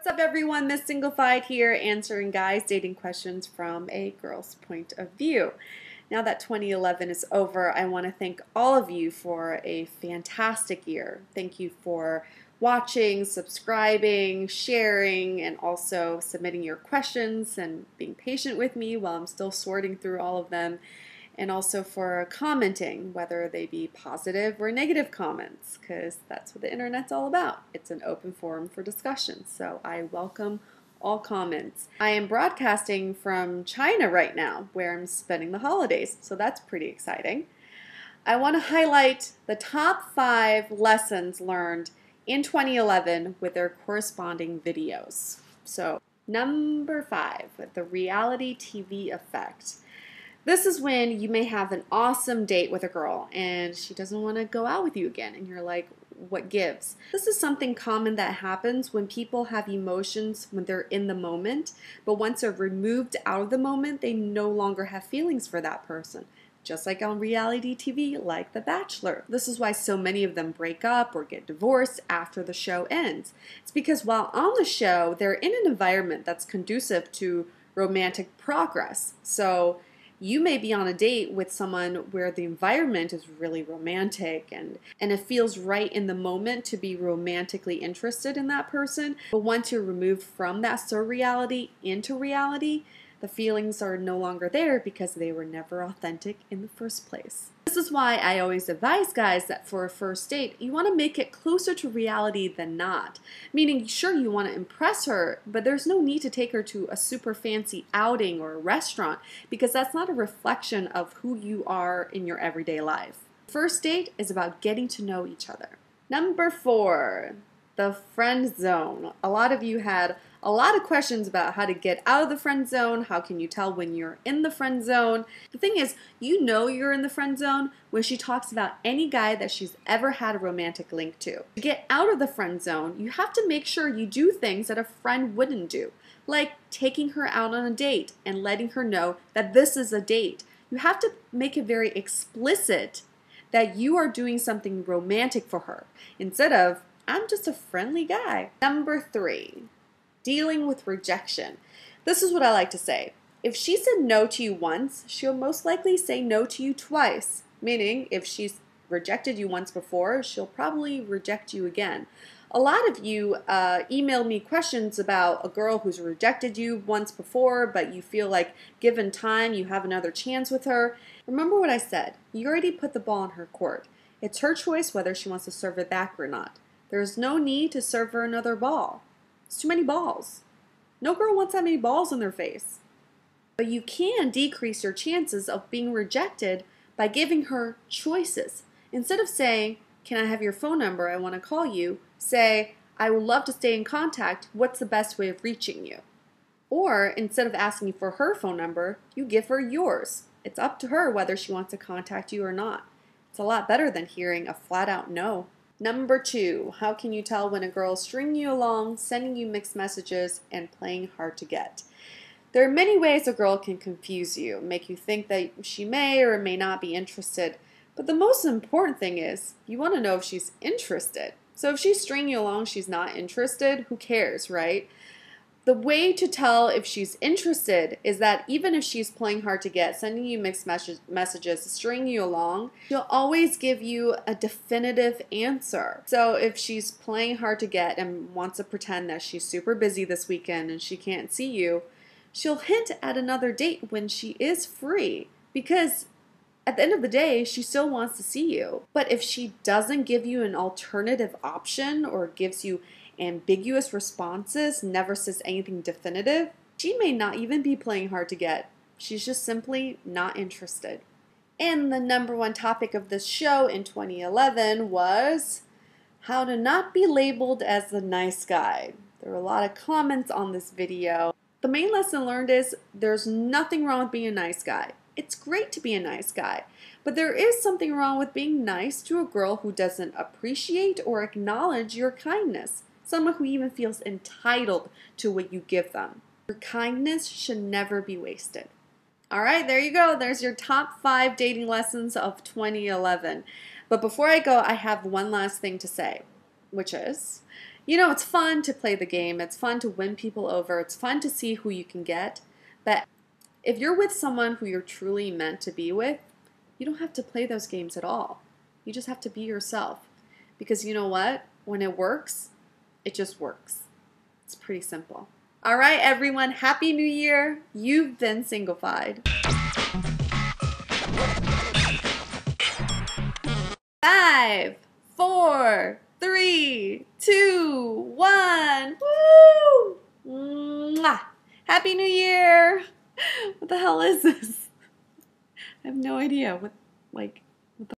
up everyone, Miss Singlefied here, answering guys dating questions from a girl's point of view. Now that 2011 is over, I want to thank all of you for a fantastic year. Thank you for watching, subscribing, sharing, and also submitting your questions and being patient with me while I'm still sorting through all of them. And also for commenting, whether they be positive or negative comments, because that's what the internet's all about. It's an open forum for discussion, so I welcome all comments. I am broadcasting from China right now, where I'm spending the holidays, so that's pretty exciting. I want to highlight the top 5 lessons learned in 2011 with their corresponding videos. So, number 5, the reality TV effect. This is when you may have an awesome date with a girl and she doesn't want to go out with you again and you're like, what gives? This is something common that happens when people have emotions when they're in the moment, but once they're removed out of the moment, they no longer have feelings for that person. Just like on reality TV, like The Bachelor. This is why so many of them break up or get divorced after the show ends. It's because while on the show, they're in an environment that's conducive to romantic progress. So you may be on a date with someone where the environment is really romantic and it feels right in the moment to be romantically interested in that person. But once you're removed from that surreality into reality, the feelings are no longer there because they were never authentic in the first place. This is why I always advise guys that for a first date, you want to make it closer to reality than not. Meaning, sure, you want to impress her, but there's no need to take her to a super fancy outing or a restaurant because that's not a reflection of who you are in your everyday life. First date is about getting to know each other. Number 4, the friend zone. A lot of you had a lot of questions about how to get out of the friend zone. How can you tell when you're in the friend zone? The thing is, you know you're in the friend zone when she talks about any guy that she's ever had a romantic link to. To get out of the friend zone, you have to make sure you do things that a friend wouldn't do, like taking her out on a date and letting her know that this is a date. You have to make it very explicit that you are doing something romantic for her instead of, I'm just a friendly guy. Number 3. Dealing with rejection. This is what I like to say. If she said no to you once, she'll most likely say no to you twice. Meaning, if she's rejected you once before, she'll probably reject you again. A lot of you emailed me questions about a girl who's rejected you once before, but you feel like given time, you have another chance with her. Remember what I said. You already put the ball in her court. It's her choice whether she wants to serve it back or not. There's no need to serve her another ball. It's too many balls. No girl wants that many balls in their face. But you can decrease your chances of being rejected by giving her choices. Instead of saying, can I have your phone number? I want to call you. Say, I would love to stay in contact. What's the best way of reaching you? Or instead of asking for her phone number, you give her yours. It's up to her whether she wants to contact you or not. It's a lot better than hearing a flat out no. Number 2, how can you tell when a girl is stringing you along, sending you mixed messages, and playing hard to get? There are many ways a girl can confuse you, make you think that she may or may not be interested. But the most important thing is, you want to know if she's interested. So if she's stringing you along, she's not interested, who cares, right? The way to tell if she's interested is that even if she's playing hard to get, sending you mixed messages, stringing you along, she'll always give you a definitive answer. So if she's playing hard to get and wants to pretend that she's super busy this weekend and she can't see you, she'll hint at another date when she is free because at the end of the day, she still wants to see you. But if she doesn't give you an alternative option or gives you ambiguous responses, never says anything definitive, she may not even be playing hard to get. She's just simply not interested. And the number 1 topic of this show in 2011 was how to not be labeled as the nice guy. There were a lot of comments on this video. The main lesson learned is there's nothing wrong with being a nice guy. It's great to be a nice guy, but there is something wrong with being nice to a girl who doesn't appreciate or acknowledge your kindness. Someone who even feels entitled to what you give them. Your kindness should never be wasted. All right, there you go. There's your top 5 dating lessons of 2011. But before I go, I have one last thing to say, which is, You know, it's fun to play the game. It's fun to win people over. It's fun to see who you can get. But if you're with someone who you're truly meant to be with, you don't have to play those games at all. You just have to be yourself. Because you know what? When it works, it just works. It's pretty simple. All right, everyone. Happy New Year. You've been Singlefied. 5, 4, 3, 2, 1. Woo! Mwah! Happy New Year. What the hell is this? I have no idea what, like,